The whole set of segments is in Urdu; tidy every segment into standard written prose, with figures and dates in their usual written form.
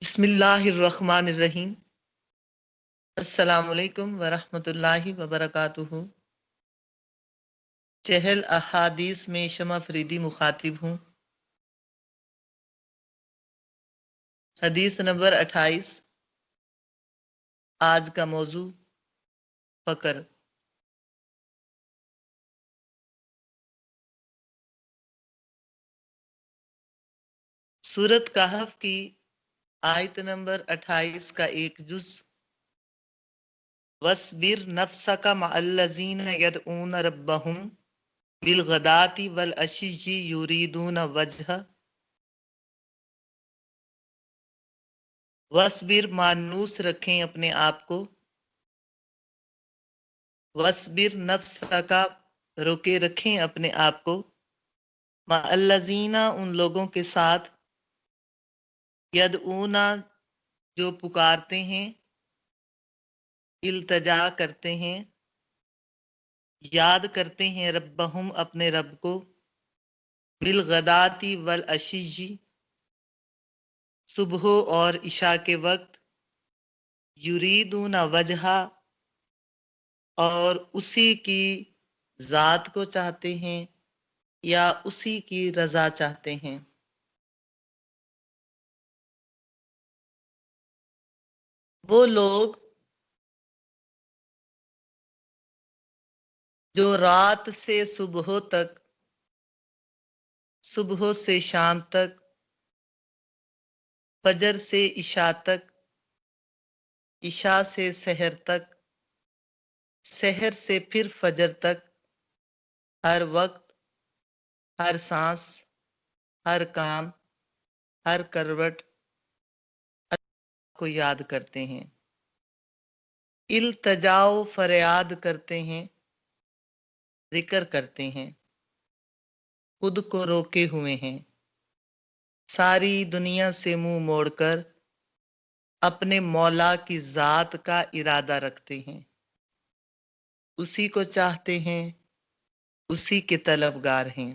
بسم اللہ الرحمن الرحیم۔ السلام علیکم ورحمۃ اللہ وبرکاتہ۔ چہل احادیث میں شمع فریدی مخاطب ہوں۔ حدیث نمبر 28۔ آج کا موضوع فقر۔ سورۃ کہف کی آیت نمبر 28 کا ایک جز، وَاصْبِرْ نَفْسَكَ مَعَ الَّذِينَ يَدْعُونَ رَبَّهُمْ بِالْغَدَاةِ وَالْعَشِيِّ يُرِيدُونَ وَجْهَهُ۔ وَاصْبِرْ مانوس رکھیں اپنے آپ کو، وَاصْبِرْ نَفْسَكَ روکے رکھیں اپنے آپ کو، مَعَ الَّذِينَ ان لوگوں کے ساتھ، یدعون جو پکارتے ہیں، التجا کرتے ہیں، یاد کرتے ہیں، ربہم اپنے رب کو، بالغداتی والعشی صبح اور عشاء کے وقت، یریدون وجہا اور اسی کی ذات کو چاہتے ہیں یا اسی کی رضا چاہتے ہیں۔ وہ لوگ جو رات سے صبح تک، صبح سے شام تک، فجر سے عشاء تک، عشاء سے سحر تک، سحر سے پھر فجر تک، ہر وقت، ہر سانس، ہر کام، ہر کروٹ کو یاد کرتے ہیں، التجاؤ فریاد کرتے ہیں، ذکر کرتے ہیں، خود کو روکے ہوئے ہیں، ساری دنیا سے منہ موڑ کر اپنے مولا کی ذات کا ارادہ رکھتے ہیں، اسی کو چاہتے ہیں، اسی کے طلبگار ہیں۔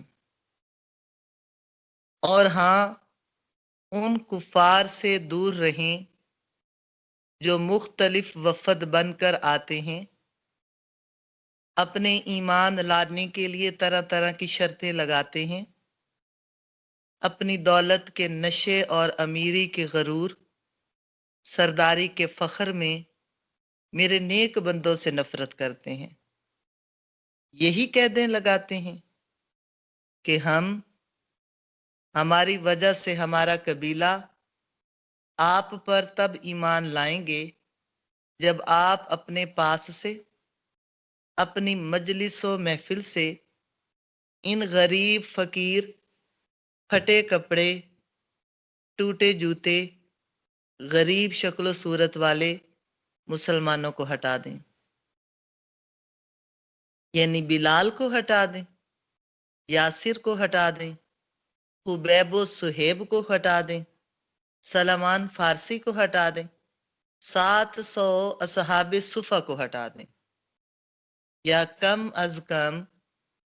اور ہاں، ان کفار سے دور رہیں جو مختلف وفد بن کر آتے ہیں، اپنے ایمان لانے کے لیے طرح طرح کی شرطیں لگاتے ہیں، اپنی دولت کے نشے اور امیری کے غرور، سرداری کے فخر میں میرے نیک بندوں سے نفرت کرتے ہیں، یہی قیدیں لگاتے ہیں کہ ہماری وجہ سے ہمارا قبیلہ آپ پر تب ایمان لائیں گے جب آپ اپنے پاس سے، اپنی مجلس و محفل سے ان غریب، فقیر، پھٹے کپڑے، ٹوٹے جوتے، غریب شکل و صورت والے مسلمانوں کو ہٹا دیں، یعنی بلال کو ہٹا دیں، یاسر کو ہٹا دیں، حبیب و صہیب کو ہٹا دیں، سلمان فارسی کو ہٹا دیں، 700 اصحاب صفا کو ہٹا دیں، یا کم از کم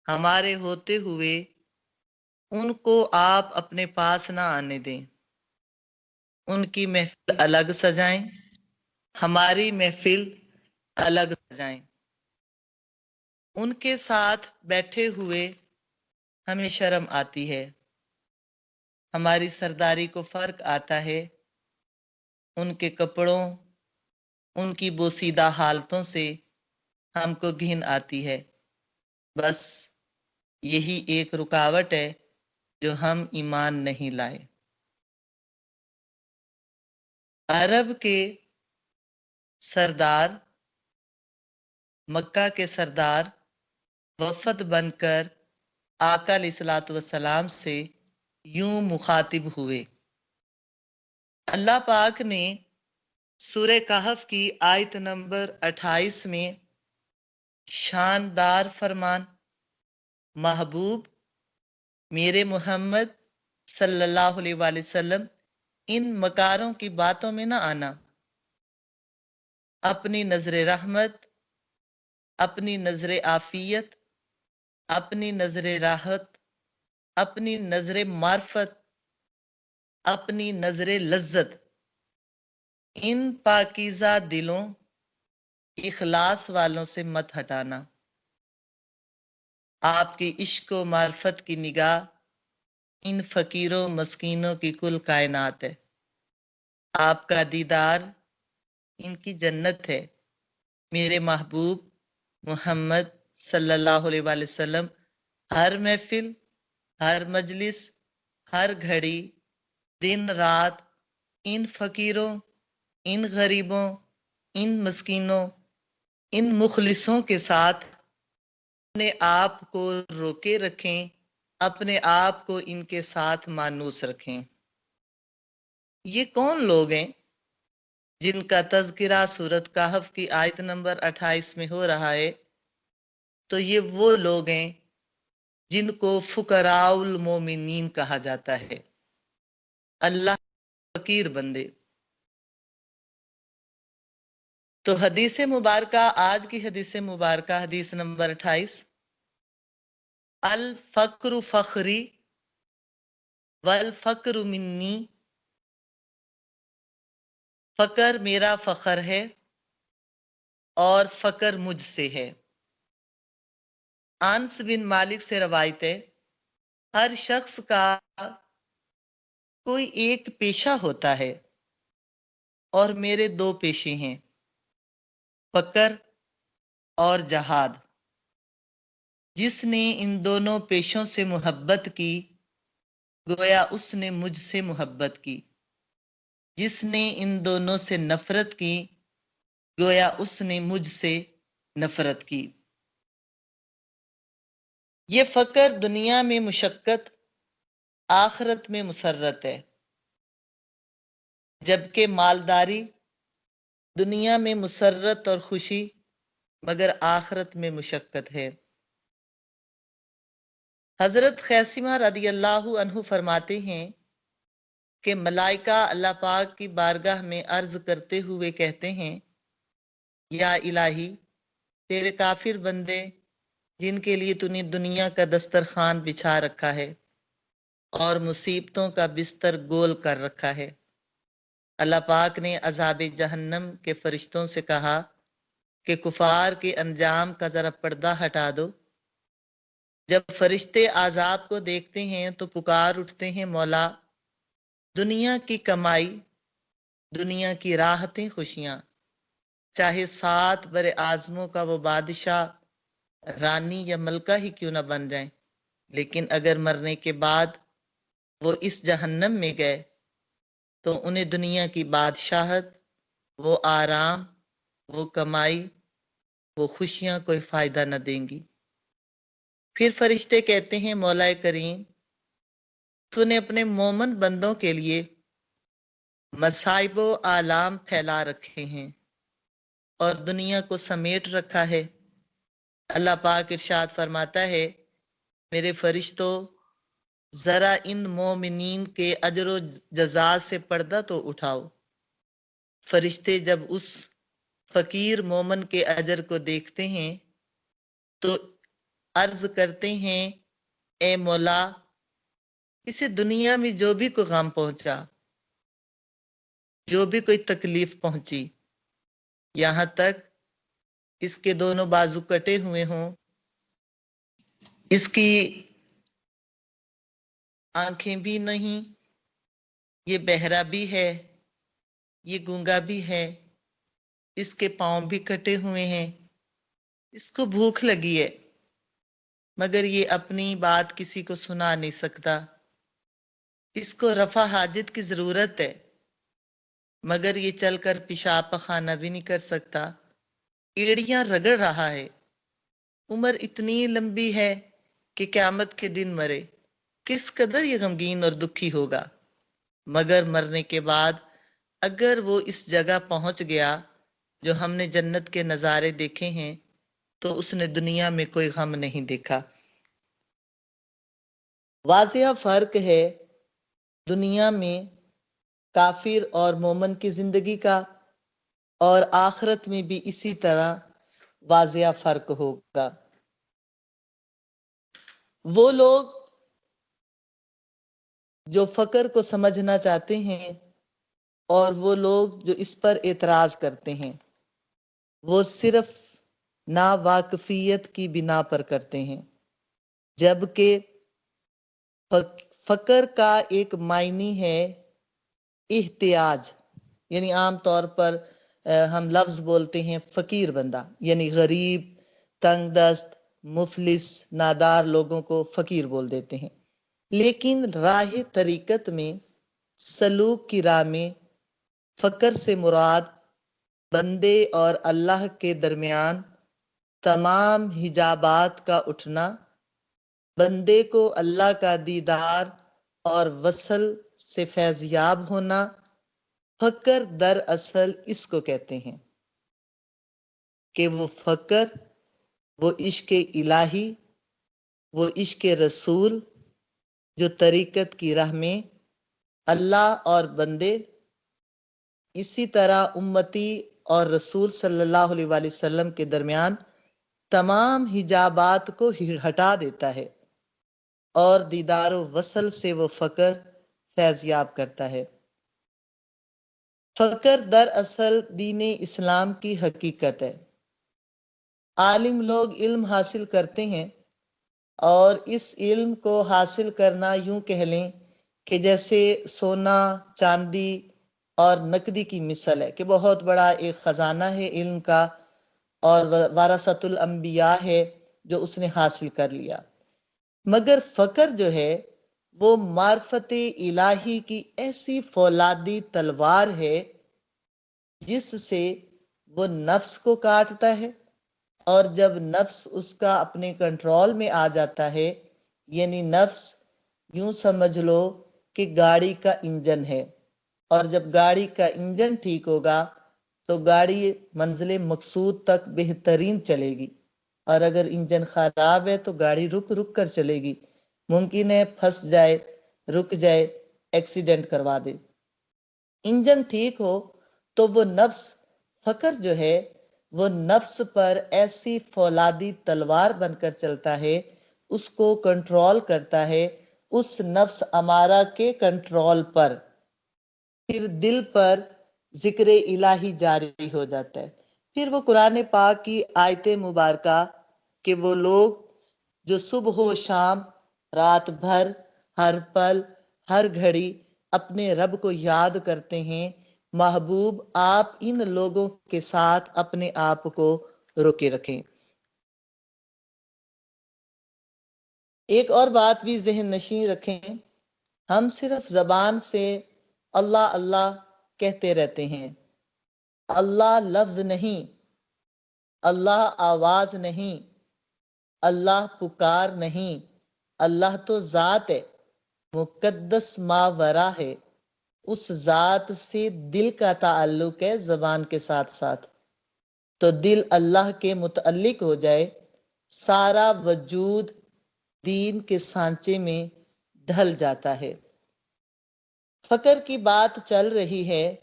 ہمارے ہوتے ہوئے ان کو آپ اپنے پاس نہ آنے دیں، ان کی محفل الگ سجائیں، ہماری محفل الگ سجائیں، ان کے ساتھ بیٹھے ہوئے ہمیں شرم آتی ہے، ہماری سرداری کو فرق آتا ہے، ان کے کپڑوں، ان کی بوسیدہ حالتوں سے ہم کو گھن آتی ہے، بس یہی ایک رکاوٹ ہے جو ہم ایمان نہیں لائے۔ عرب کے سردار، مکہ کے سردار وفد بن کر آقا علیہ الصلوۃ والسلام سے یوں مخاطب ہوئے۔ اللہ پاک نے سورہ کہف کی آیت نمبر 28 میں شاندار فرمان، محبوب میرے محمد صلی اللہ علیہ وآلہ وسلم ان مکاروں کی باتوں میں نہ آنا، اپنی نظر رحمت، اپنی نظر عافیت، اپنی نظر راحت، اپنی نظر معرفت، اپنی نظر لذت ان پاکیزہ دلوں اخلاص والوں سے مت ہٹانا۔ آپ کی عشق و معرفت کی نگاہ ان فقیروں مسکینوں کی کل کائنات ہے۔ آپ کا دیدار ان کی جنت ہے۔ میرے محبوب محمد صلی اللہ علیہ وآلہ وسلم ہر محفل، ہر مجلس، ہر گھڑی، دن رات ان فقیروں، ان غریبوں، ان مسکینوں، ان مخلصوں کے ساتھ اپنے آپ کو روکے رکھیں، اپنے آپ کو ان کے ساتھ مانوس رکھیں۔ یہ کون لوگ ہیں جن کا تذکرہ سورۃ کہف کی آیت نمبر 28 میں ہو رہا ہے؟ تو یہ وہ لوگ ہیں جن کو فقراء المومنین کہا جاتا ہے، اللہ فقیر بندے۔ تو حدیث مبارکہ، آج کی حدیث مبارکہ حدیث نمبر 28، الفقر فخری والفقر منی، فقر میرا فخر ہے اور فقر مجھ سے ہے۔ انس بن مالک سے روایت ہے، ہر شخص کا کوئی ایک پیشہ ہوتا ہے اور میرے دو پیشے ہیں، فقر اور جہاد۔ جس نے ان دونوں پیشوں سے محبت کی گویا اس نے مجھ سے محبت کی، جس نے ان دونوں سے نفرت کی گویا اس نے مجھ سے نفرت کی۔ یہ فقر دنیا میں مشقت، آخرت میں مسرت ہے، جبکہ مالداری دنیا میں مسرت اور خوشی مگر آخرت میں مشقت ہے۔ حضرت خیثمہ رضی اللہ عنہ فرماتے ہیں کہ ملائکہ اللہ پاک کی بارگاہ میں عرض کرتے ہوئے کہتے ہیں، یا الہی، تیرے کافر بندے جن کے لیے تو نے دنیا کا دسترخوان بچھا رکھا ہے اور مصیبتوں کا بستر گول کر رکھا ہے۔ اللہ پاک نے عذاب جہنم کے فرشتوں سے کہا کہ کفار کے انجام کا ذرا پردہ ہٹا دو۔ جب فرشتے عذاب کو دیکھتے ہیں تو پکار اٹھتے ہیں، مولا، دنیا کی کمائی، دنیا کی راحتیں، خوشیاں، چاہے 7 بر اعظموں کا وہ بادشاہ، رانی یا ملکہ ہی کیوں نہ بن جائیں، لیکن اگر مرنے کے بعد وہ اس جہنم میں گئے تو انہیں دنیا کی بادشاہت، وہ آرام، وہ کمائی، وہ خوشیاں کوئی فائدہ نہ دیں گی۔ پھر فرشتے کہتے ہیں، مولا کریم، تو نے اپنے مومن بندوں کے لیے مصائب و آلام پھیلا رکھے ہیں اور دنیا کو سمیٹ رکھا ہے۔ اللہ پاک ارشاد فرماتا ہے، میرے فرشتوں، ذرا ان مومنین کے اجر و جزا سے پردہ تو اٹھاؤ۔ فرشتے جب اس فقیر مومن کے اجر کو دیکھتے ہیں تو عرض کرتے ہیں، اے مولا، اسے دنیا میں جو بھی کوئی غم پہنچا، جو بھی کوئی تکلیف پہنچی، یہاں تک اس کے دونوں بازو کٹے ہوئے ہوں، اس کی آنکھیں بھی نہیں، یہ بہرا بھی ہے، یہ گونگا بھی ہے، اس کے پاؤں بھی کٹے ہوئے ہیں، اس کو بھوک لگی ہے، مگر یہ اپنی بات کسی کو سنا نہیں سکتا، اس کو رفع حاجت کی ضرورت ہے، مگر یہ چل کر پیشاب پخانہ بھی نہیں کر سکتا، ایڑیاں رگڑ رہا ہے، عمر اتنی لمبی ہے کہ قیامت کے دن مرے، کس قدر یہ غمگین اور دکھی ہوگا۔ مگر مرنے کے بعد اگر وہ اس جگہ پہنچ گیا جو ہم نے جنت کے نظارے دیکھے ہیں، تو اس نے دنیا میں کوئی غم نہیں دیکھا۔ واضح فرق ہے دنیا میں کافر اور مومن کی زندگی کا، اور آخرت میں بھی اسی طرح واضح فرق ہوگا۔ وہ لوگ جو فقر کو سمجھنا چاہتے ہیں اور وہ لوگ جو اس پر اعتراض کرتے ہیں وہ صرف ناواقفیت کی بنا پر کرتے ہیں، جبکہ فقر کا ایک معنی ہے احتیاج، یعنی عام طور پر ہم لفظ بولتے ہیں فقیر بندہ، یعنی غریب، تنگ دست، مفلس، نادار لوگوں کو فقیر بول دیتے ہیں۔ لیکن راہ طریقت میں، سلوک کی راہ میں، فقر سے مراد بندے اور اللہ کے درمیان تمام حجابات کا اٹھنا، بندے کو اللہ کا دیدار اور وصل سے فیضیاب ہونا۔ فقر دراصل اس کو کہتے ہیں کہ وہ فقر، وہ عشق الہی، وہ عشق رسول جو طریقت کی راہ میں اللہ اور بندے، اسی طرح امتی اور رسول صلی اللہ علیہ وآلہ وسلم کے درمیان تمام حجابات کو ہٹا دیتا ہے اور دیدار و وصل سے وہ فقر فیضیاب کرتا ہے۔ فقر دراصل دین اسلام کی حقیقت ہے۔ عالم لوگ علم حاصل کرتے ہیں اور اس علم کو حاصل کرنا یوں کہہ لیں کہ جیسے سونا، چاندی اور نقدی کی مثل ہے، کہ بہت بڑا ایک خزانہ ہے علم کا، اور وارثۃ الانبیاء ہے جو اس نے حاصل کر لیا۔ مگر فقر جو ہے وہ معرفت الہی کی ایسی فولادی تلوار ہے جس سے وہ نفس کو کاٹتا ہے، اور جب نفس اس کا اپنے کنٹرول میں آ جاتا ہے، یعنی نفس یوں سمجھ لو کہ گاڑی کا انجن ہے، اور جب گاڑی کا انجن ٹھیک ہوگا تو گاڑی منزل مقصود تک بہترین چلے گی، اور اگر انجن خراب ہے تو گاڑی رک رک کر چلے گی، ممکن ہے پھنس جائے، رک جائے، ایکسیڈنٹ کروا دے۔ انجن ٹھیک ہو تو وہ نفس، فقر جو ہے وہ نفس پر ایسی فولادی تلوار بن کر چلتا ہے، اس کو کنٹرول کرتا ہے، اس نفس امارہ کے کنٹرول پر۔ پھر دل پر ذکر الہی جاری ہو جاتا ہے۔ پھر وہ قرآن پاک کی آیت مبارکہ کہ وہ لوگ جو صبح و شام، رات بھر، ہر پل، ہر گھڑی اپنے رب کو یاد کرتے ہیں، محبوب آپ ان لوگوں کے ساتھ اپنے آپ کو روکے رکھیں۔ ایک اور بات بھی ذہن نشین رکھیں، ہم صرف زبان سے اللہ اللہ کہتے رہتے ہیں، اللہ لفظ نہیں، اللہ آواز نہیں، اللہ پکار نہیں، اللہ تو ذات ہے، مقدس ماورا ہے، اس ذات سے دل کا تعلق ہے زبان کے ساتھ ساتھ۔ تو دل اللہ کے متعلق ہو جائے، سارا وجود دین کے سانچے میں ڈھل جاتا ہے۔ فقر کی بات چل رہی ہے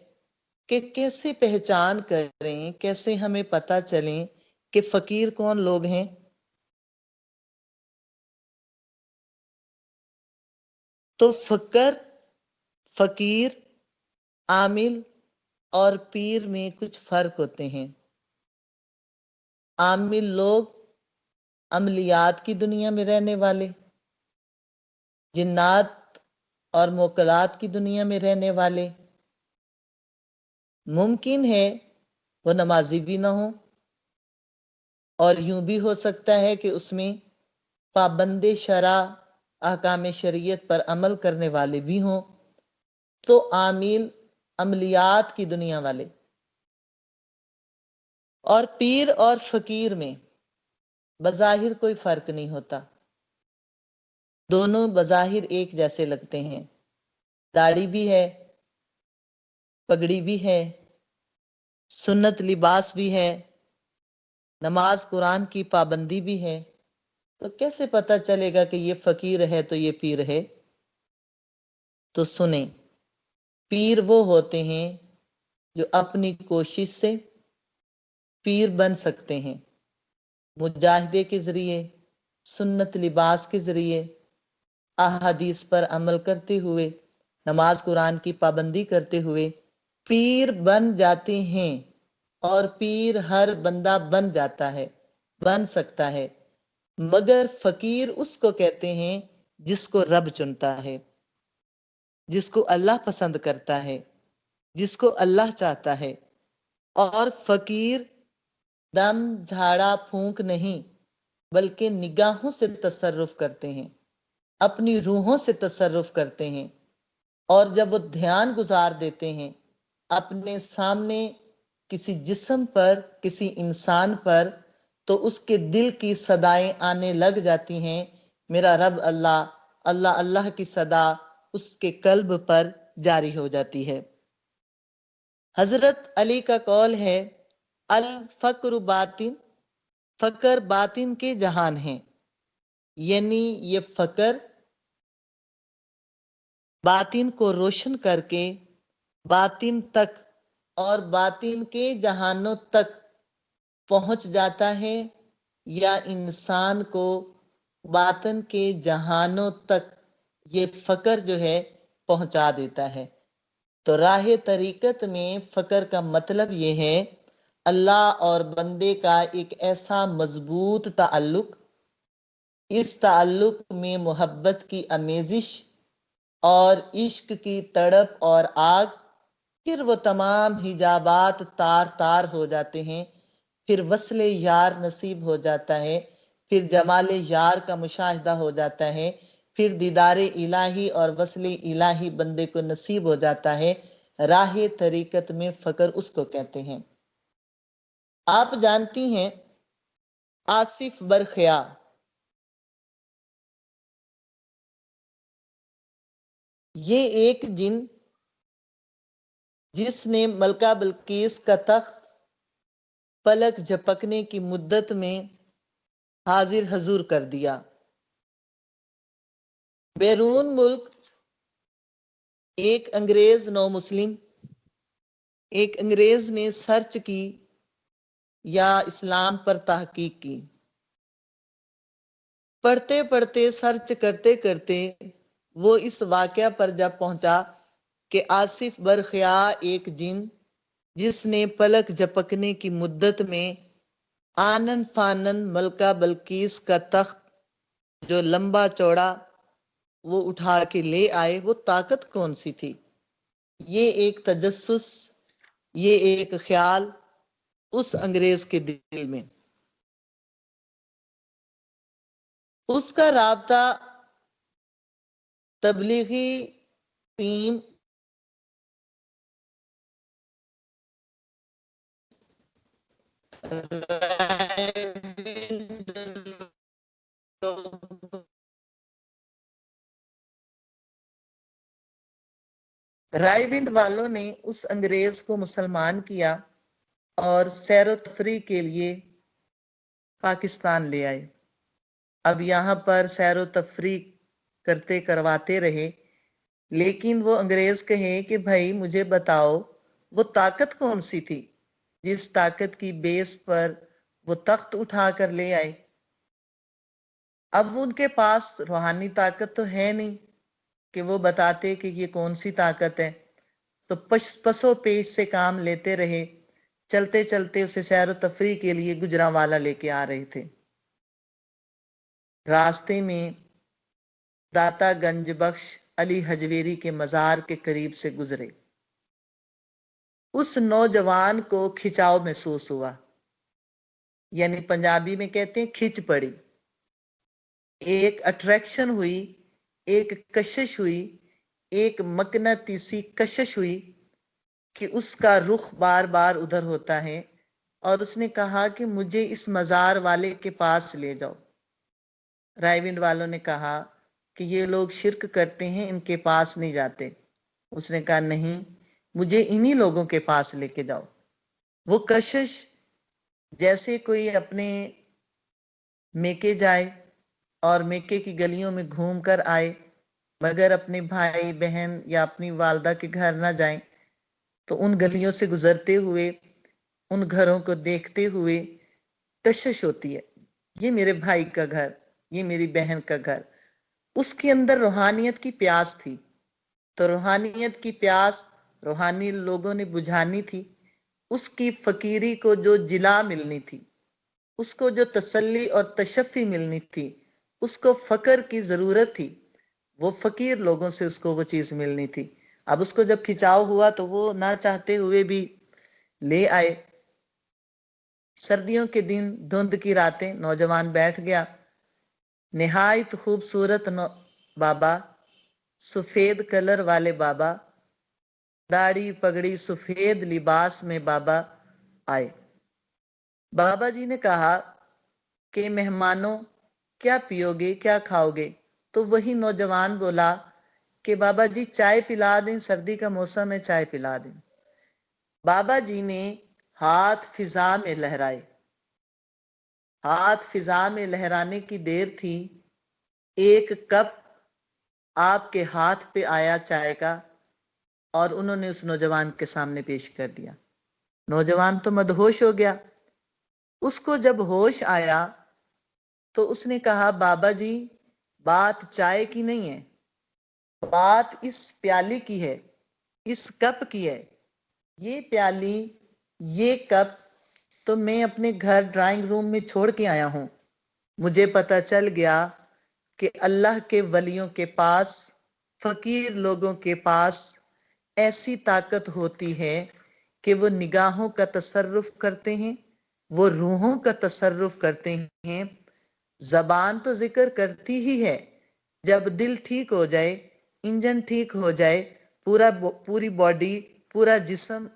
کہ کیسے پہچان کریں، کیسے ہمیں پتہ چلیں کہ فقیر کون لوگ ہیں۔ تو فقر، فقیر، عامل اور پیر میں کچھ فرق ہوتے ہیں۔ عامل لوگ عملیات کی دنیا میں رہنے والے، جنات اور موکلات کی دنیا میں رہنے والے، ممکن ہے وہ نمازی بھی نہ ہوں، اور یوں بھی ہو سکتا ہے کہ اس میں پابند شرع، احکام شریعت پر عمل کرنے والے بھی ہوں۔ تو عامل عملیات کی دنیا والے، اور پیر اور فقیر میں بظاہر کوئی فرق نہیں ہوتا، دونوں بظاہر ایک جیسے لگتے ہیں، داڑھی بھی ہے، پگڑی بھی ہے، سنت لباس بھی ہے، نماز قرآن کی پابندی بھی ہے، تو کیسے پتہ چلے گا کہ یہ فقیر ہے تو یہ پیر ہے؟ تو سنیں، پیر وہ ہوتے ہیں جو اپنی کوشش سے پیر بن سکتے ہیں، مجاہدے کے ذریعے، سنت لباس کے ذریعے، احادیث پر عمل کرتے ہوئے، نماز قرآن کی پابندی کرتے ہوئے، پیر بن جاتے ہیں، اور پیر ہر بندہ بن جاتا ہے، بن سکتا ہے، مگر فقیر اس کو کہتے ہیں جس کو رب چنتا ہے، جس کو اللہ پسند کرتا ہے، جس کو اللہ چاہتا ہے۔ اور فقیر دم جھاڑا پھونک نہیں، بلکہ نگاہوں سے تصرف کرتے ہیں، اپنی روحوں سے تصرف کرتے ہیں، اور جب وہ دھیان گزار دیتے ہیں اپنے سامنے کسی جسم پر، کسی انسان پر، تو اس کے دل کی صدائیں آنے لگ جاتی ہیں، میرا رب اللہ، اللہ اللہ کی صدا اس کے قلب پر جاری ہو جاتی ہے۔ حضرت علی کا قول ہے، الفقر باطن، فقر باطن کے جہان ہے، یعنی یہ فقر باطن کو روشن کر کے باطن تک اور باطن کے جہانوں تک پہنچ جاتا ہے، یا انسان کو باطن کے جہانوں تک یہ فقر جو ہے پہنچا دیتا ہے۔ تو راہ طریقت میں فقر کا مطلب یہ ہے اللہ اور بندے کا ایک ایسا مضبوط تعلق، اس تعلق میں محبت کی آمیزش اور عشق کی تڑپ اور آگ، پھر وہ تمام حجابات تار تار ہو جاتے ہیں، پھر وصل یار نصیب ہو جاتا ہے، پھر جمال یار کا مشاہدہ ہو جاتا ہے، پھر دیدار الہی اور وصل الہی بندے کو نصیب ہو جاتا ہے۔ راہ طریقت میں فقر اس کو کہتے ہیں۔ آپ جانتی ہیں آصف برخیا، یہ ایک جن جس نے ملکہ بلقیس کا تخت پلک جھپکنے کی مدت میں حاضر حضور کر دیا۔ بیرون ملک ایک انگریز نو مسلم، ایک انگریز نے سرچ کی یا اسلام پر تحقیق کی، پڑھتے پڑھتے سرچ کرتے کرتے وہ اس واقعہ پر جب پہنچا کہ آصف برخیا ایک جن جس نے پلک جھپکنے کی مدت میں آنن فانن ملکہ بلقیس کا تخت جو لمبا چوڑا وہ اٹھا کے لے آئے، وہ طاقت کون سی تھی؟ یہ ایک تجسس، یہ ایک خیال اس انگریز کے دل میں۔ اس کا رابطہ تبلیغی ٹیم رائے ونڈ والوں نے اس انگریز کو مسلمان کیا اور سیر و تفریح کے لیے پاکستان لے آئے۔ اب یہاں پر سیر و تفریح کرتے کرواتے رہے، لیکن وہ انگریز کہے کہ بھائی مجھے بتاؤ وہ طاقت کون سی تھی جس طاقت کی بیس پر وہ تخت اٹھا کر لے آئے۔ اب ان کے پاس روحانی طاقت تو ہے نہیں کہ وہ بتاتے کہ یہ کون سی طاقت ہے، تو پسو پیش سے کام لیتے رہے، چلتے چلتے اسے سیر و تفریح کے لیے گجرانوالا لے کے آ رہے تھے۔ راستے میں داتا گنج بخش علی حجویری کے مزار کے قریب سے گزرے۔ اس نوجوان کو کھچاؤ محسوس ہوا، یعنی پنجابی میں کہتے ہیں کھچ پڑی، ایک اٹریکشن ہوئی، ایک کشش ہوئی، ایک مقناطیسی کشش ہوئی کہ اس کا رخ بار بار ادھر ہوتا ہے، اور اس نے کہا کہ مجھے اس مزار والے کے پاس لے جاؤ۔ رائے ونڈ والوں نے کہا کہ یہ لوگ شرک کرتے ہیں، ان کے پاس نہیں جاتے۔ اس نے کہا نہیں، مجھے انہی لوگوں کے پاس لے کے جاؤ۔ وہ کشش جیسے کوئی اپنے میکے جائے اور میکے کی گلیوں میں گھوم کر آئے، مگر اپنے بھائی بہن یا اپنی والدہ کے گھر نہ جائیں، تو ان گلیوں سے گزرتے ہوئے ان گھروں کو دیکھتے ہوئے کشش ہوتی ہے، یہ میرے بھائی کا گھر، یہ میری بہن کا گھر۔ اس کے اندر روحانیت کی پیاس تھی، تو روحانیت کی پیاس روحانی لوگوں نے بجھانی تھی، اس کی فقیری کو جو جلا ملنی تھی، اس کو جو تسلی اور تشفی ملنی تھی، اس کو فقر کی ضرورت تھی، وہ فقیر لوگوں سے اس کو وہ چیز ملنی تھی۔ اب اس کو جب کھچاؤ ہوا تو وہ نہ چاہتے ہوئے بھی لے آئے۔ سردیوں کے دن، دھند کی راتیں، نوجوان بیٹھ گیا۔ نہایت خوبصورت بابا، سفید کلر والے بابا، داڑھی پگڑی سفید لباس میں بابا آئے۔ بابا جی نے کہا کہ مہمانوں، کیا پیو گے، کیا کھاؤ گے؟ تو وہی نوجوان بولا کہ بابا جی چائے پلا دیں، سردی کا موسم ہے، چائے پلا دیں۔ بابا جی نے ہاتھ فضا میں لہرائے۔ ہاتھ فضا میں لہرانے کی دیر تھی، ایک کپ آپ کے ہاتھ پہ آیا چائے کا، اور انہوں نے اس نوجوان کے سامنے پیش کر دیا۔ نوجوان تو مدہوش ہو گیا۔ اس کو جب ہوش آیا تو اس نے کہا، بابا جی بات چائے کی نہیں ہے، بات اس پیالی کی ہے، اس کپ کی ہے۔ یہ پیالی، یہ کپ تو میں اپنے گھر ڈرائنگ روم میں چھوڑ کے آیا ہوں۔ مجھے پتہ چل گیا کہ اللہ کے ولیوں کے پاس، فقیر لوگوں کے پاس ایسی طاقت ہوتی ہے کہ وہ نگاہوں کا تصرف کرتے ہیں، وہ روحوں کا تصرف کرتے ہیں۔ زبان تو ذکر کرتی ہی ہے، جب دل ٹھیک ہو جائے، انجن ٹھیک ہو جائے، پوری باڈی، پورا جسم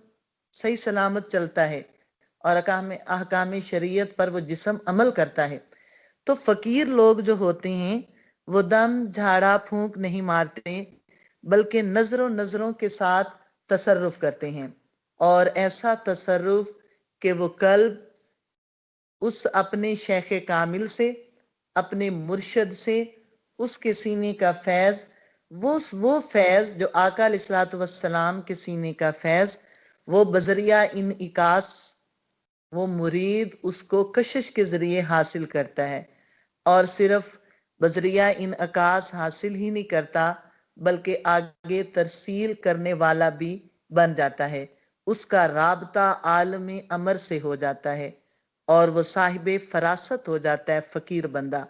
صحیح سلامت چلتا ہے اور احکام شریعت پر وہ جسم عمل کرتا ہے۔ تو فقیر لوگ جو ہوتے ہیں وہ دم جھاڑا پھونک نہیں مارتے، بلکہ نظروں کے ساتھ تصرف کرتے ہیں، اور ایسا تصرف کہ وہ قلب اس اپنے شیخ کامل سے، اپنے مرشد سے، اس کے سینے کا فیض، وہ فیض جو آقا علیہ الصلوۃ والسلام کے سینے کا فیض، وہ بذریعہ انعکاس وہ مرید اس کو کشش کے ذریعے حاصل کرتا ہے، اور صرف بذریعہ انعکاس حاصل ہی نہیں کرتا بلکہ آگے ترسیل کرنے والا بھی بن جاتا ہے۔ اس کا رابطہ عالم امر سے ہو جاتا ہے، اور وہ صاحب فراست ہو جاتا ہے، فقیر بندہ،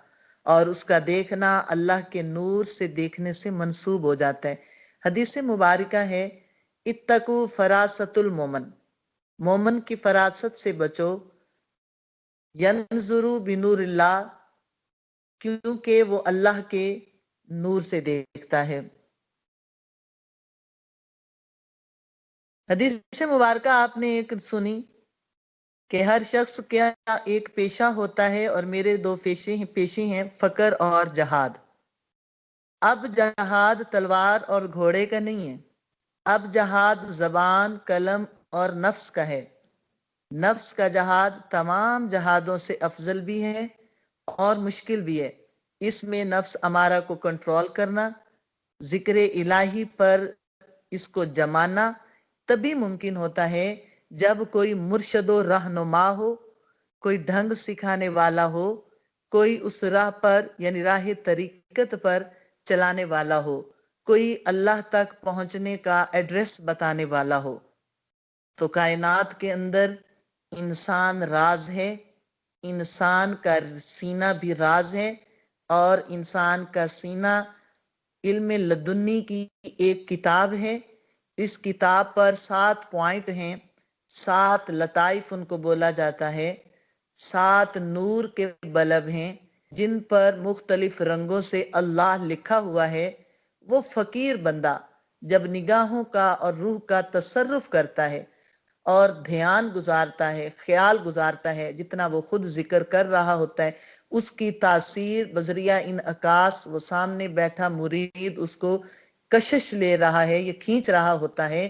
اور اس کا دیکھنا اللہ کے نور سے دیکھنے سے منسوب ہو جاتا ہے۔ حدیث مبارکہ ہے، اتقوا فراست المومن، مومن کی فراست سے بچو، ینظروا بنور اللہ، کیونکہ وہ اللہ کے نور سے دیکھتا ہے۔ حدیث مبارکہ آپ نے ایک سنی کہ ہر شخص کا ایک پیشہ ہوتا ہے، اور میرے دو پیشے ہیں، فقر اور جہاد۔ اب جہاد تلوار اور گھوڑے کا نہیں ہے، اب جہاد زبان، قلم اور نفس کا ہے۔ نفس کا جہاد تمام جہادوں سے افضل بھی ہے اور مشکل بھی ہے۔ اس میں نفس امارہ کو کنٹرول کرنا، ذکر الہی پر اس کو جمانا تبھی ممکن ہوتا ہے جب کوئی مرشد و رہنما ہو، کوئی ڈھنگ سکھانے والا ہو، کوئی اس راہ پر یعنی راہ طریقت پر چلانے والا ہو، کوئی اللہ تک پہنچنے کا ایڈریس بتانے والا ہو۔ تو کائنات کے اندر انسان راز ہے، انسان کا سینہ بھی راز ہے، اور انسان کا سینہ علم لدنی کی ایک کتاب ہے۔ اس کتاب پر 7 پوائنٹ ہیں، 7 لطائف ان کو بولا جاتا ہے، 7 نور کے بلب ہیں جن پر مختلف رنگوں سے اللہ لکھا ہوا ہے۔ وہ فقیر بندہ جب نگاہوں کا اور روح کا تصرف کرتا ہے اور دھیان گزارتا ہے، خیال گزارتا ہے، جتنا وہ خود ذکر کر رہا ہوتا ہے، اس کی تاثیر بذریعہ انعکاس وہ سامنے بیٹھا مرید اس کو کشش لے رہا ہے، یہ کھینچ رہا ہوتا ہے۔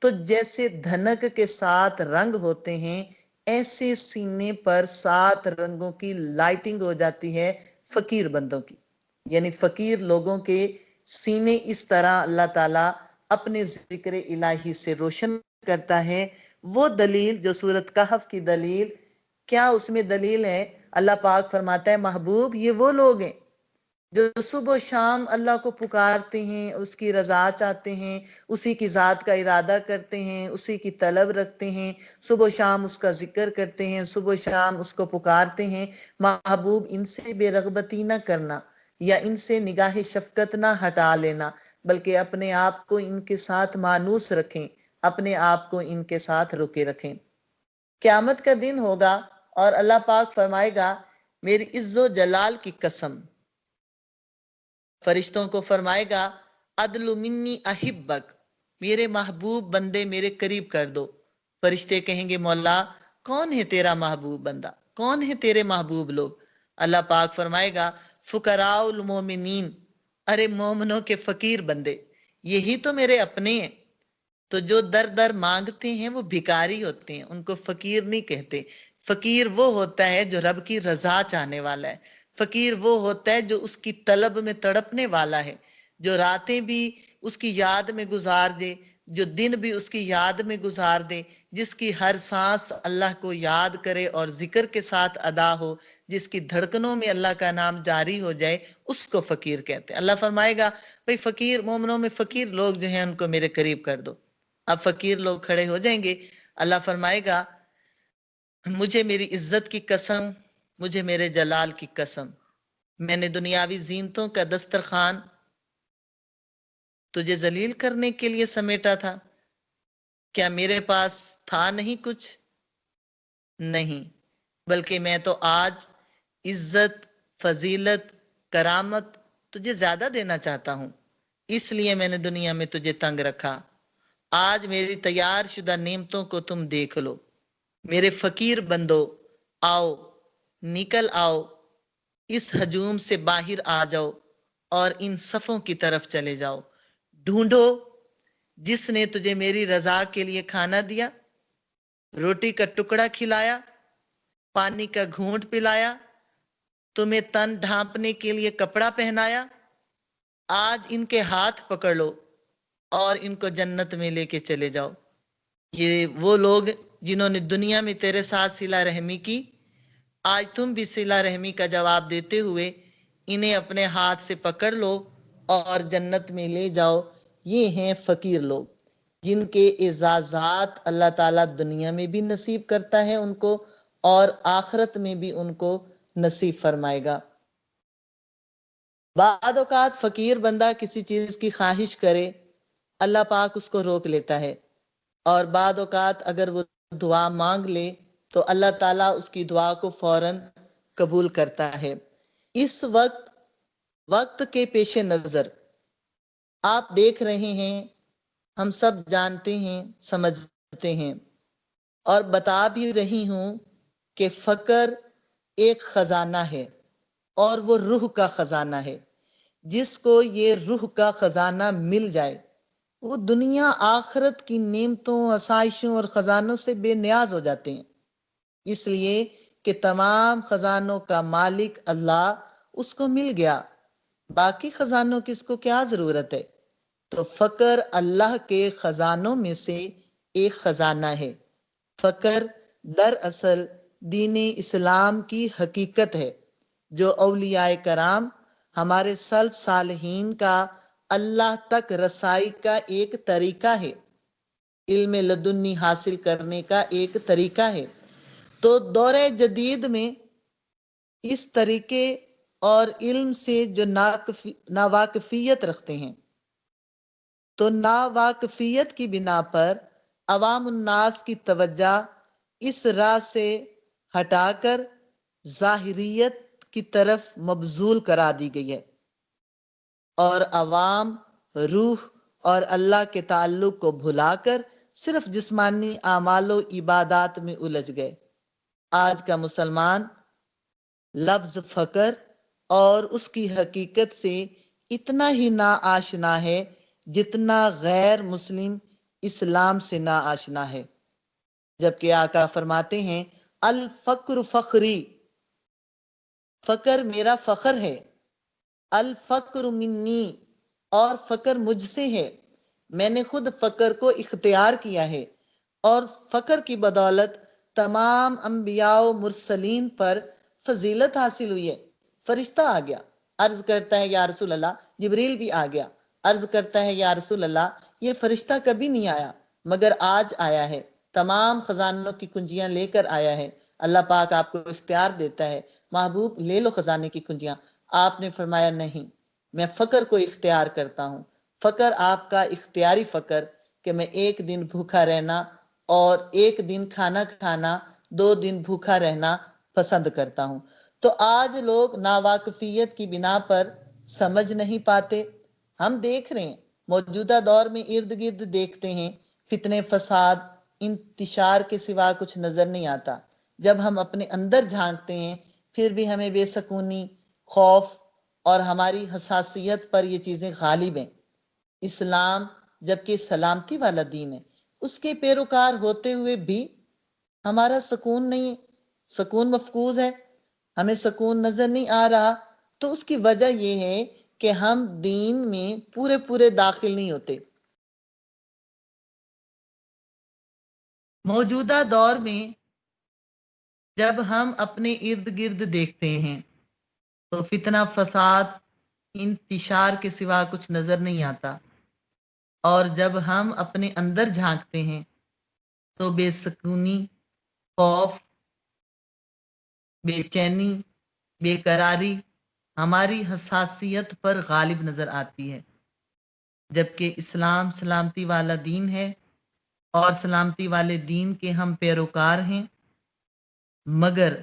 تو جیسے دھنک کے 7 رنگ ہوتے ہیں، ایسے سینے پر 7 رنگوں کی لائٹنگ ہو جاتی ہے فقیر بندوں کی، یعنی فقیر لوگوں کے سینے اس طرح اللہ تعالیٰ اپنے ذکر الہی سے روشن کرتا ہے۔ وہ دلیل جو سورۃ کہف کی دلیل، کیا اس میں دلیل ہے؟ اللہ پاک فرماتا ہے، محبوب یہ وہ لوگ ہیں جو صبح و شام اللہ کو پکارتے ہیں، اس کی رضا چاہتے ہیں، اسی کی ذات کا ارادہ کرتے ہیں، اسی کی طلب رکھتے ہیں، صبح و شام اس کا ذکر کرتے ہیں، صبح و شام اس کو پکارتے ہیں، محبوب ان سے بے رغبتی نہ کرنا یا ان سے نگاہ شفقت نہ ہٹا لینا، بلکہ اپنے آپ کو ان کے ساتھ مانوس رکھیں، اپنے آپ کو ان کے ساتھ روکے رکھیں۔ قیامت کا دن ہوگا اور اللہ پاک فرمائے گا میری عز و جلال کی قسم، فرشتوں کو فرمائے گا عدل منی احبک، میرے محبوب بندے میرے قریب کر دو۔ فرشتے کہیں گے مولا کون ہے تیرا محبوب بندہ، کون ہے تیرے محبوب لوگ؟ اللہ پاک فرمائے گا فقراء المومنین، ارے مومنوں کے فقیر بندے، یہی تو میرے اپنے ہیں۔ تو جو در در مانگتے ہیں وہ بھکاری ہوتے ہیں، ان کو فقیر نہیں کہتے۔ فقیر وہ ہوتا ہے جو رب کی رضا چاہنے والا ہے، فقیر وہ ہوتا ہے جو اس کی طلب میں تڑپنے والا ہے، جو راتیں بھی اس کی یاد میں گزار دے، جو دن بھی اس کی یاد میں گزار دے، جس کی ہر سانس اللہ کو یاد کرے اور ذکر کے ساتھ ادا ہو، جس کی دھڑکنوں میں اللہ کا نام جاری ہو جائے، اس کو فقیر کہتے ہیں۔ اللہ فرمائے گا بھئی فقیر، مومنوں میں فقیر لوگ جو ہیں ان کو میرے قریب کر دو۔ اب فقیر لوگ کھڑے ہو جائیں گے، اللہ فرمائے گا مجھے میری عزت کی قسم، مجھے میرے جلال کی قسم، میں نے دنیاوی زینتوں کا دسترخوان تجھے ذلیل کرنے کے لیے سمیٹا تھا، کیا میرے پاس تھا نہیں کچھ؟ نہیں، بلکہ میں تو آج عزت، فضیلت، کرامت تجھے زیادہ دینا چاہتا ہوں، اس لیے میں نے دنیا میں تجھے تنگ رکھا۔ آج میری تیار شدہ نعمتوں کو تم دیکھ لو۔ میرے فقیر بندو آؤ، نکل آؤ، اس ہجوم سے باہر آ جاؤ اور ان صفوں کی طرف چلے جاؤ۔ ڈھونڈو جس نے تجھے میری رضا کے لیے کھانا دیا، روٹی کا ٹکڑا کھلایا، پانی کا گھونٹ پلایا، تمہیں تن ڈھانپنے کے لیے کپڑا پہنایا۔ آج ان کے ہاتھ پکڑ لو اور ان کو جنت میں لے کے چلے جاؤ۔ یہ وہ لوگ جنہوں نے دنیا میں تیرے ساتھ صلہ رحمی کی، آج تم بھی صلہ رحمی کا جواب دیتے ہوئے انہیں اپنے ہاتھ سے پکڑ لو اور جنت میں لے جاؤ۔ یہ ہیں فقیر لوگ جن کے اعزازات اللہ تعالیٰ دنیا میں بھی نصیب کرتا ہے ان کو، اور آخرت میں بھی ان کو نصیب فرمائے گا۔ بعد اوقات فقیر بندہ کسی چیز کی خواہش کرے، اللہ پاک اس کو روک لیتا ہے، اور بعد اوقات اگر وہ دعا مانگ لے تو اللہ تعالیٰ اس کی دعا کو فوراً قبول کرتا ہے۔ اس وقت کے پیش نظر آپ دیکھ رہے ہیں، ہم سب جانتے ہیں، سمجھتے ہیں، اور بتا بھی رہی ہوں کہ فقر ایک خزانہ ہے، اور وہ روح کا خزانہ ہے۔ جس کو یہ روح کا خزانہ مل جائے وہ دنیا آخرت کی نعمتوں، آسائشوں اور خزانوں سے بے نیاز ہو جاتے ہیں، اس لیے کہ تمام خزانوں کا مالک اللہ اس کو مل گیا، باقی خزانوں کی اس کو کیا ضرورت ہے؟ تو فقر اللہ کے خزانوں میں سے ایک خزانہ ہے۔ فقر دراصل دین اسلام کی حقیقت ہے، جو اولیاء کرام، ہمارے سلف صالحین کا اللہ تک رسائی کا ایک طریقہ ہے، علم لدنی حاصل کرنے کا ایک طریقہ ہے۔ تو دور جدید میں اس طریقے اور علم سے جو ناواقفیت رکھتے ہیں، تو ناواقفیت کی بنا پر عوام الناس کی توجہ اس راہ سے ہٹا کر ظاہریت کی طرف مبذول کرا دی گئی ہے، اور عوام روح اور اللہ کے تعلق کو بھلا کر صرف جسمانی اعمال و عبادات میں الجھ گئے۔ آج کا مسلمان لفظ فقر اور اس کی حقیقت سے اتنا ہی نا آشنا ہے جتنا غیر مسلم اسلام سے نا آشنا ہے، جبکہ آقا فرماتے ہیں الفقر فخری، فقر میرا فخر ہے، الفقر منی، اور فقر مجھ سے ہے، میں نے خود فقر کو اختیار کیا ہے، اور فقر کی بدولت تمام انبیاء و مرسلین پر فضیلت حاصل ہوئی ہے۔ فرشتہ آ گیا، عرض کرتا ہے یا رسول اللہ، جبریل بھی آ گیا، عرض کرتا ہے یا رسول اللہ یہ فرشتہ کبھی نہیں آیا مگر آج آیا ہے، تمام خزانوں کی کنجیاں لے کر آیا ہے۔ اللہ پاک آپ کو اختیار دیتا ہے، محبوب لے لو خزانے کی کنجیاں۔ آپ نے فرمایا نہیں، میں فقر کو اختیار کرتا ہوں، فقر آپ کا اختیاری فقر کہ میں ایک دن بھوکا رہنا اور ایک دن کھانا کھانا، 2 دن بھوکا رہنا پسند کرتا ہوں۔ تو آج لوگ ناواقفیت کی بنا پر سمجھ نہیں پاتے۔ ہم دیکھ رہے ہیں موجودہ دور میں ارد گرد دیکھتے ہیں فتنے فساد انتشار کے سوا کچھ نظر نہیں آتا۔ جب ہم اپنے اندر جھانکتے ہیں پھر بھی ہمیں بے سکونی، خوف اور ہماری حساسیت پر یہ چیزیں غالب ہیں۔ اسلام جبکہ سلامتی والا دین ہے، اس کے پیروکار ہوتے ہوئے بھی ہمارا سکون نہیں ہے، سکون مفقود ہے، ہمیں سکون نظر نہیں آ رہا۔ تو اس کی وجہ یہ ہے کہ ہم دین میں پورے داخل نہیں ہوتے۔ موجودہ دور میں جب ہم اپنے ارد گرد دیکھتے ہیں تو فتنہ فساد انتشار کے سوا کچھ نظر نہیں آتا، اور جب ہم اپنے اندر جھانکتے ہیں تو بے سکونی، خوف، بے چینی، بے قراری ہماری حساسیت پر غالب نظر آتی ہے۔ جبکہ اسلام سلامتی والا دین ہے اور سلامتی والے دین کے ہم پیروکار ہیں، مگر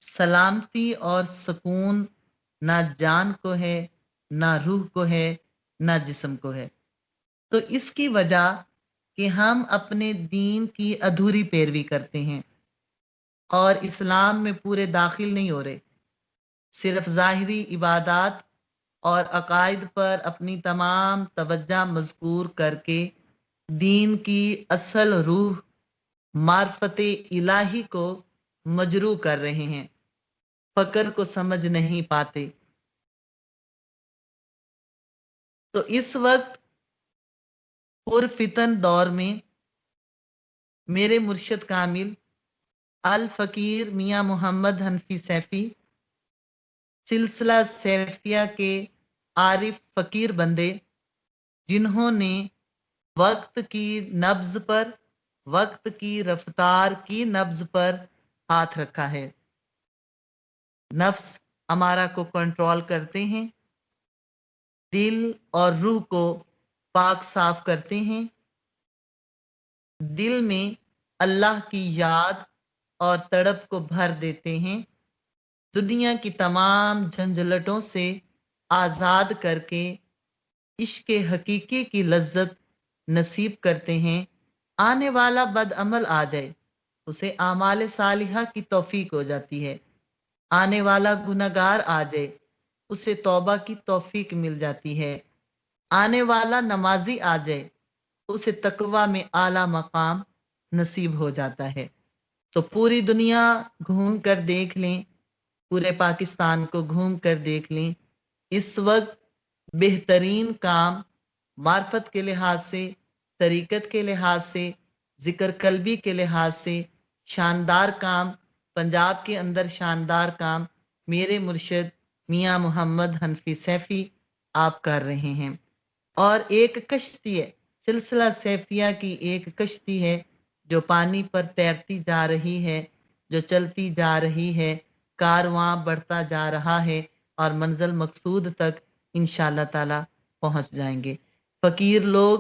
سلامتی اور سکون نہ جان کو ہے، نہ روح کو ہے، نہ جسم کو ہے۔ تو اس کی وجہ کہ ہم اپنے دین کی ادھوری پیروی کرتے ہیں اور اسلام میں پورے داخل نہیں ہو رہے، صرف ظاہری عبادات اور عقائد پر اپنی تمام توجہ مذکور کر کے دین کی اصل روح معرفت الہی کو مجروح کر رہے ہیں، فقر کو سمجھ نہیں پاتے۔ تو اس وقت پرفتن دور میں میرے مرشد کامل الفقیر میاں محمد حنفی سیفی سلسلہ سیفیہ کے عارف فقیر بندے، جنہوں نے وقت کی نبض پر، وقت کی رفتار کی نبض پر ہاتھ رکھا ہے، نفس ہمارا کو کنٹرول کرتے ہیں، دل اور روح کو پاک صاف کرتے ہیں، دل میں اللہ کی یاد اور تڑپ کو بھر دیتے ہیں، دنیا کی تمام جھنجھلٹوں سے آزاد کر کے عشق حقیقی کی لذت نصیب کرتے ہیں۔ آنے والا بد عمل آ جائے اسے اعمال صالحہ کی توفیق ہو جاتی ہے، آنے والا گنہگار آ جائے اسے توبہ کی توفیق مل جاتی ہے، آنے والا نمازی آ جائے اسے تقوی میں اعلیٰ مقام نصیب ہو جاتا ہے۔ تو پوری دنیا گھوم کر دیکھ لیں، پورے پاکستان کو گھوم کر دیکھ لیں، اس وقت بہترین کام معرفت کے لحاظ سے، طریقت کے لحاظ سے، ذکر قلبی کے لحاظ سے شاندار کام، پنجاب کے اندر شاندار کام میرے مرشد میاں محمد حنفی سیفی آپ کر رہے ہیں۔ اور ایک کشتی ہے، سلسلہ سیفیہ کی ایک کشتی ہے جو پانی پر تیرتی جا رہی ہے، جو چلتی جا رہی ہے، کارواں بڑھتا جا رہا ہے اور منزل مقصود تک انشاءاللہ تعالی پہنچ جائیں گے۔ فقیر لوگ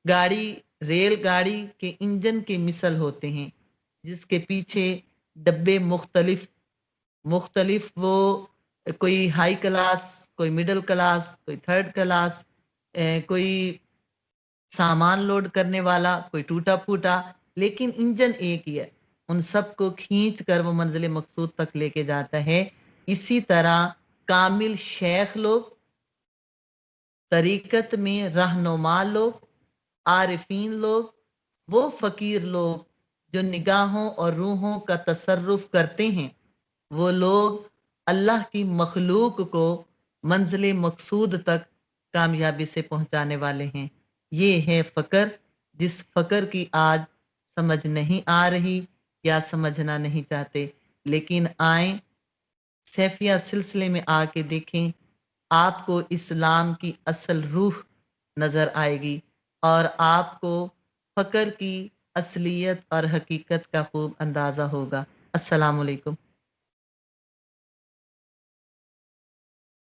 گاڑی، ریل گاڑی کے انجن کے مثل ہوتے ہیں، جس کے پیچھے ڈبے مختلف وہ کوئی ہائی کلاس، کوئی مڈل کلاس، کوئی تھرڈ کلاس، کوئی سامان لوڈ کرنے والا، کوئی ٹوٹا پھوٹا، لیکن انجن ایک ہی ہے، ان سب کو کھینچ کر وہ منزل مقصود تک لے کے جاتا ہے۔ اسی طرح کامل شیخ لوگ، طریقت میں رہنما لوگ، عارفین لوگ، وہ فقیر لوگ جو نگاہوں اور روحوں کا تصرف کرتے ہیں، وہ لوگ اللہ کی مخلوق کو منزل مقصود تک کامیابی سے پہنچانے والے ہیں۔ یہ ہے فقر، جس فقر کی آج سمجھ نہیں آ رہی یا سمجھنا نہیں چاہتے، لیکن آئیں سیفیہ سلسلے میں آ کے دیکھیں آپ کو اسلام کی اصل روح نظر آئے گی اور آپ کو فقر کی اصلیت اور حقیقت کا خوب اندازہ ہوگا۔ السلام علیکم۔